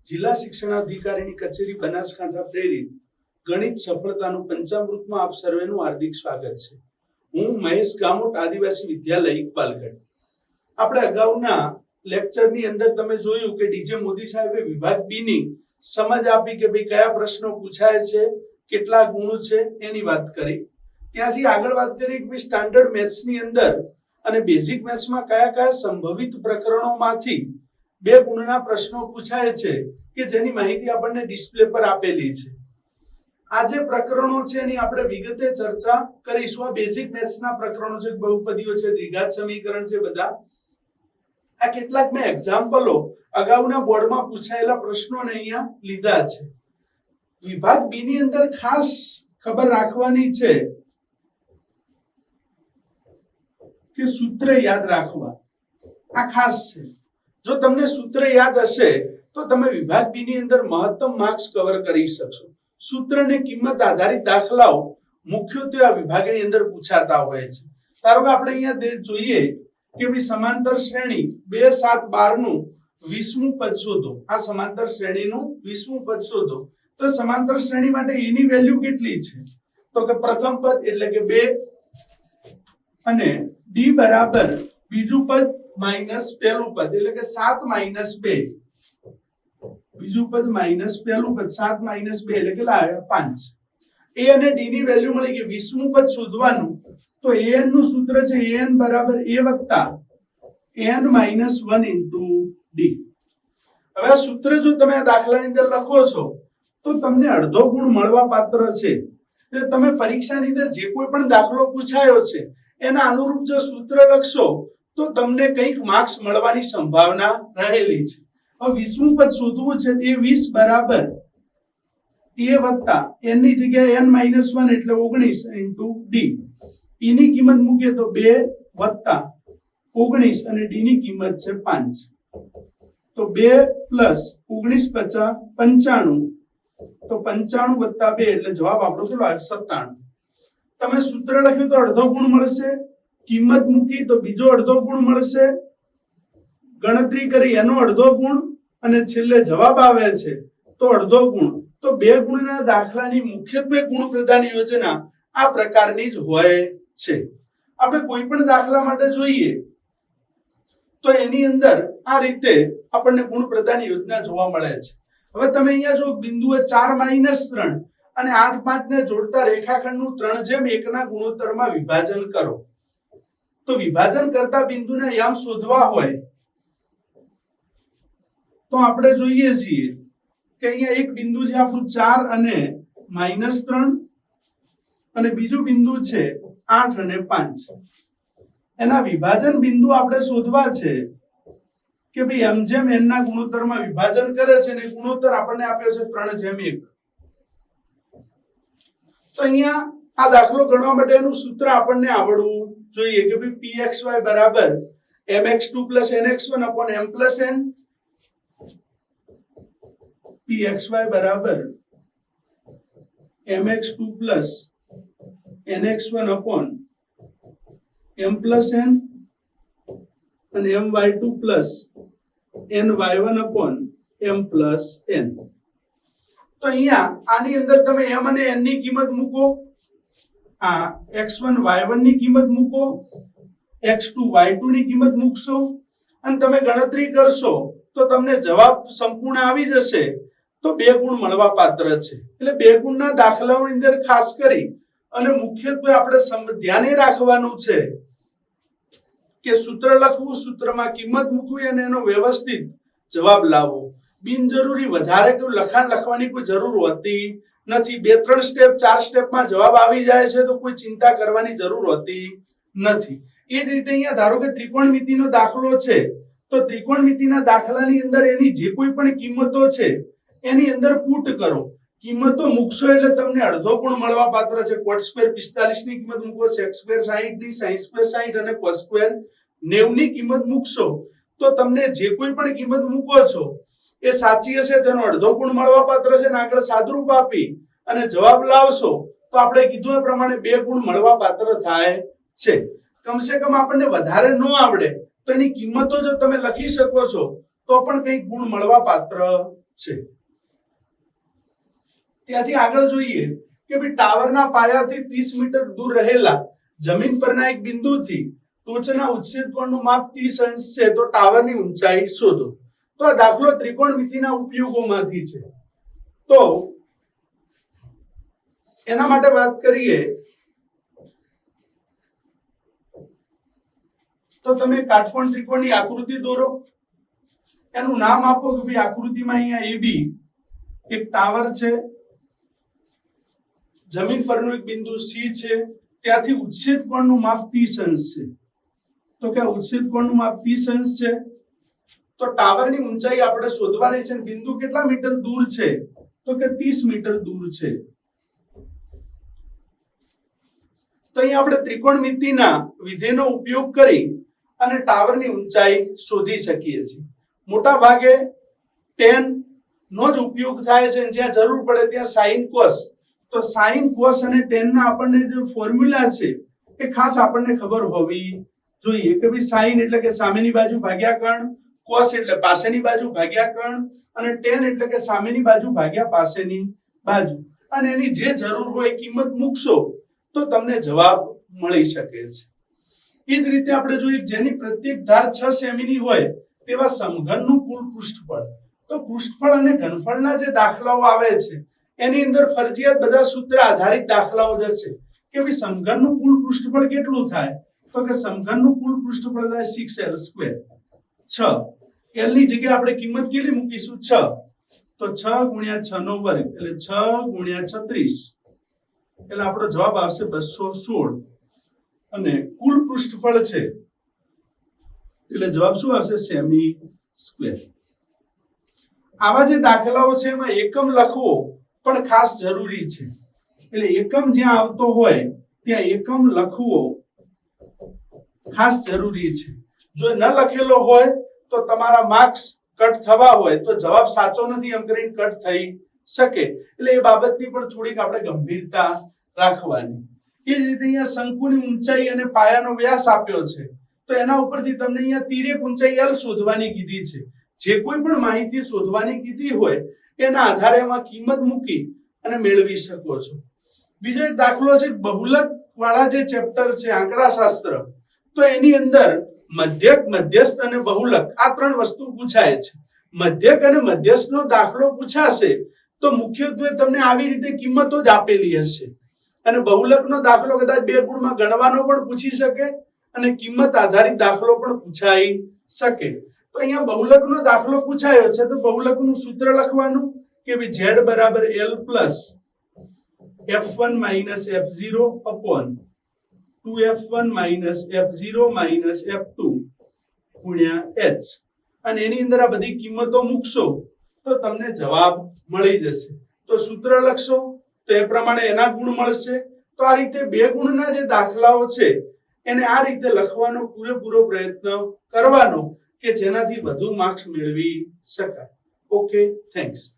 જિલ્લા શિક્ષણાધિકારીની કચેરી બનાસકાંઠા પ્રેરિત ગણિત સફળતાનું પંચામૃતમાં આપ સર્વેનું હાર્દિક સ્વાગત છે. હું મહેશ ગામોટ, આદિવાસી વિદ્યાલય ઇકબાલગઢ. આપણે અગાઉના લેક્ચરની અંદર તમે જોયું કે ડીજે મોદી સાહેબે વિભાગ બી ની સમજ આપી કે ભાઈ કયા પ્રશ્નો પૂછાય છે, કેટલા ગુણ છે એની વાત કરી. ત્યાંથી આગળ વાત કરી કે સ્ટાન્ડર્ડ મેથ્સની અંદર અને બેઝિક મેથ્સમાં કયા કયા સંભવિત પ્રકરણોમાંથી 2 ગુણના પ્રશ્નો પૂછાય છે કે જેની માહિતી આપણને ડિસ્પ્લે પર આપેલી છે. આ જે પ્રકરણો છે એની આપણે વિગતે ચર્ચા કરીશું. આ બેઝિક મેથ્સના પ્રકરણો છે, બહુપદીઓ છે, દ્વિઘાત સમીકરણ છે, બધા. આ કેટલાક મેં એક્ઝામ્પલો અગાઉના બોર્ડમાં પૂછાયેલા પ્રશ્નોને અહીંયા લીધા છે. વિભાગ બી ની અંદર ખાસ ખબર રાખવાની છે કે સૂત્ર યાદ રાખવા. આ ખાસ છે. જો તમને સૂત્ર યાદ હશે તો તમે વિભાગ બી ની અંદર મહત્તમ માર્ક્સ કવર કરી શકશો. સૂત્ર અને કિંમત આધારિત દાખલાઓ મુખ્યત્વે આ વિભાગની અંદર પૂછાતા હોય છે. ધારો કે આપણે અહીંયા જોઈએ કે ભાઈ સમાંતર શ્રેણી 2, 7, 12 નું 20મું પદ શોધો. આ સમાંતર શ્રેણીનું 20મું પદ શોધો. તો સમાંતર શ્રેણી માટે એની વેલ્યુ કેટલી છે? તો કે પ્રથમ પદ એટલે કે 2 અને ડી બરાબર બીજું પદ માઈનસ પહેલું પદ એટલે કે 7 માઈનસ 2. બીજું પદ માઈનસ પહેલું પદ 7 માઈનસ 2 એટલે કેટલા આવ્યા? 5. એ અને ડી ની વેલ્યુ મળી ગઈ. 20મું પદ શોધવાનું તો an નું સૂત્ર છે an બરાબર a વત્તા n માઈનસ 1 ઇન્ટુ ડી. હવે આ સૂત્ર જો તમે આ દાખલાની અંદર લખો છો તો તમને અડધો ગુણ મળવા પાત્ર છે. એટલે તમે પરીક્ષાની અંદર જે કોઈ પણ દાખલો પૂછાયો છે એના અનુરૂપ જો સૂત્ર લખશો તો તમને કંઈક માર્ક્સ મળવાની સંભાવના રહેલી છે. હવે 20મું પદ શોધવું છે. એ 20 બરાબર a વત્તા n ની જગ્યાએ n માઈનસ 1 એટલે 19 ઇન્ટુ ડી. e ની કિંમત મૂકીએ તો 2 વત્તા 19 અને ડી ની કિંમત છે 5. તો 2 પ્લસ 19 50 95. તો 95 વત્તા 2 એટલે જવાબ આપણો કેટલો આવે? 97. તમે સૂત્ર લખ્યું તો અડધો ગુણ મળશે. કિંમત મૂકી તો બીજો અડધો ગુણ મળશે. ગણતરી કરી એનો અડધો ગુણ અને છેલ્લે જવાબ આવે છે તો અડધો ગુણ. તો 2 ગુણના દાખલાની મુખ્યત્વે ગુણ પ્રદાન યોજના આ પ્રકારની જ હોય છે. આપણે કોઈ પણ દાખલા માટે જોઈએ તો એની અંદર આ રીતે આપણને ગુણ પ્રદાન યોજના જોવા મળે છે. હવે તમે અહીંયા જો બિંદુએ 4-3 અને 8-5 ને જોડતા રેખાખંડનું 3:1 ના ગુણોત્તરમાં વિભાજન કરો. તો વિભાજન કરતા બિંદુને યામ શોધવા હોય તો આપણે જોઈએ છીએ કે અહીંયા એક બિંદુ છે આપણું 4 અને -3 અને બીજું બિંદુ છે 8 અને 5. એના વિભાજન બિંદુ આપણે શોધવા છે કે ભાઈ m જેમ n ના ગુણોત્તરમાં વિભાજન કરે છે અને ગુણોત્તર આપણને આપ્યો છે 3:1. તો અહીંયા આ દાખલો ગણવા માટે એનું સૂત્ર આપણને આવડવું જોઈએ કે ભાઈ pxy બરાબર mx2 nx1 m n. pxy બરાબર mx2 nx1 m n અને my2 ny1 m n. તો અહીંયા આની અંદર તમે m અને n ની કિંમત મૂકો. આ x1 y1 ની કિંમત મૂકો, x2 y2 ની કિંમત મૂકશો અને તમે ગણતરી કરશો તો તમને જવાબ સંપૂર્ણ આવી જશે. તો 2 ગુણ મળવા પાત્ર છે. એટલે 2 ગુણના દાખલાઓની અંદર ખાસ કરી અને મુખ્યત્વે આપણે ધ્યાને રાખવાનું છે કે સૂત્ર લખવું, સૂત્રમાં કિંમત મૂકવી અને એનો વ્યવસ્થિત જવાબ લાવવો. બિનજરૂરી વધારે કોઈ લખાણ લખવાની કોઈ જરૂર હોતી નથી. 2-3 સ્ટેપ 4 સ્ટેપમાં જવાબ આવી જાય છે તો કોઈ ચિંતા કરવાની જરૂર હોતી નથી. એ જ રીતે અહીંયા ધારો કે ત્રિકોણમિતિનો દાખલો છે તો ત્રિકોણમિતિના દાખલાની અંદર એની જે કોઈ પણ કિંમતો છે એની અંદર પુટ કરો. કિંમતો મૂકશો એટલે તમને અડધો ગુણ મળવા પાત્ર છે. cot સ્ક્વેર 45 ની કિંમત મૂકો, sec સ્ક્વેર 60 ની, sin સ્ક્વેર 60 અને cos સ્ક્વેર 90 ની કિંમત મૂકશો તો તમને જે કોઈ પણ કિંમત મૂકો છો એ સાચી હશે તેનો અડધો ગુણ મળવા પાત્ર છે. અને આગળ સાદરૂપ આપી અને જવાબ લાવશો તો આપણે કીધું એ પ્રમાણે 2 ગુણ મળવા પાત્ર થાય છે. કમસે કમ આપણને વધારે ન આવડે તો એની કિંમતો જો તમે લખી શકો છો તો પણ કંઈક ગુણ મળવા પાત્ર છે. ત્યાંથી આગળ જોઈએ કે ભાઈ ટાવરના પાયાથી 30 મીટર દૂર રહેલા જમીન પરના એક બિંદુથી ટોચના ઉચ્છેદ કોણનું માપ 30 અંશ છે તો ટાવરની ઊંચાઈ શોધો. તો આ દાખલો ત્રિકોણમિતિના ઉપયોગોમાંથી છે. તો એના માટે વાત કરીએ તો તમે કાટકોણ ત્રિકોણની આકૃતિ દોરો, એનું નામ આપો કે ભાઈ આકૃતિમાં અહીંયા AB એક ટાવર છે, જમીન પરનું એક બિંદુ C છે, ત્યાંથી ઉચ્છેદ કોણનું માપ 30 અંશ છે. તો કે ઉચ્છેદ કોણનું માપ 30 અંશ છે તો ટાવરની ઊંચાઈ આપણે શોધવાની છે. બિંદુ કેટલા મીટર દૂર છે તો કે 30 મીટર દૂર છે. તો અહીં આપણે ત્રિકોણમિતિના વિધેયનો ઉપયોગ કરી અને ટાવરની ઊંચાઈ શોધી શકીએ છીએ. મોટા ભાગે tan નો જ ઉપયોગ થાય છે, જ્યાં જરૂર પડે ત્યાં sin cos. તો sin cos અને tan ના આપણને જે ફોર્મ્યુલા છે એ ખાસ આપણને ખબર હોવી જોઈએ કે ભાઈ sin એટલે કે સામેની બાજુ ભાગ્યા કર્ણ, cos એટલે પાસેની બાજુ ભાગ્યા કર્ણ અને tan એટલે કે સામેની બાજુ ભાગ્યા પાસેની બાજુ. અને એની જે જરૂર હોય કિંમત મૂકશો તો તમને જવાબ મળી શકે છે. એ જ રીતે આપણે જોઈએ જેની પ્રત્યેક ધાર 6 સેમીની હોય તેવા સમઘનનું કુલ પૃષ્ઠફળ. તો પૃષ્ઠફળ અને ઘનફળના જે દાખલાઓ આવે છે એની અંદર ફરજિયાત બધા સૂત્ર આધારિત દાખલાઓ જશે કે ભાઈ સમઘનનું કુલ પૃષ્ઠફળ કેટલું થાય તો કે સમઘનનું કુલ પૃષ્ઠફળ થાય 6l². 6 l ની જગ્યાએ આપણે કિંમત કેટલી મૂકીશું 6 તો 6 × 6 નો વર્ગ એટલે 6 × 36 એટલે આપણો જવાબ આવશે 216 અને કુલ પૃષ્ઠફળ છે એટલે જવાબ શું આવશે સેમી સ્ક્વેર. આવા જે દાખલાઓ છે એમાં એકમ લખવો પણ ખાસ જરૂરી છે. એટલે એકમ જ્યાં આવતો હોય ત્યાં એકમ લખવો ખાસ જરૂરી છે. જો ન લખેલો હોય તો તમારા માર્ક્સ કટ થવા હોય તો જવાબ સાચો નથી એમ કરીને કટ થઈ શકે. એટલે એ બાબતની પણ થોડીક આપણે ગંભીરતા રાખવાની. એ જ રીતે અહીંયા શંકુની ઊંચાઈ અને પાયાનો વ્યાસ આપ્યો છે તો એના ઉપરથી તમને અહીંયા તિર્યક ઊંચાઈ L શોધવાની કીધી છે. જે કોઈ પણ માહિતી શોધવાની કીધી હોય એના આધારે એમાં કિંમત મૂકી અને મેળવી શકો છો. બીજો એક દાખલો છે બહુલક વાળા જે ચેપ્ટર છે આંકડાશાસ્ત્ર, તો એની અંદર મધ્યક, મધ્યસ્થ અને બહુલક આ ત્રણ વસ્તુ પૂછાય છે. મધ્યક અને મધ્યસ્થનો દાખલો પૂછાશે તો મુખ્યત્વે તમને આવી રીતે કિંમતો જ આપેલી હશે અને બહુલકનો દાખલો કદાચ 2 ગુણમાં ગણવાનો પણ પૂછી શકે અને કિંમત આધારિત દાખલો પણ પૂછાઈ શકે. તો અહીંયા બહુલકનો દાખલો પૂછાયો છે તો બહુલકનું સૂત્ર લખવાનું કે ભાઈ z બરાબર l plus f1 minus f0 upon 2f1 minus f0 minus f2 ગુણ્યા h. અને એની અંદર આ બધી કિંમતો મૂકશો તો તમને જવાબ મળી જશે. તો સૂત્ર લખશો તો એ પ્રમાણે એના ગુણ મળશે. તો આ રીતે 2 ગુણના જે દાખલાઓ છે એને આ રીતે લખવાનો પૂરેપૂરો પ્રયત્ન કરવાનો કે જેનાથી વધુ માર્ક્સ મેળવી શકાય. Okay, thanks.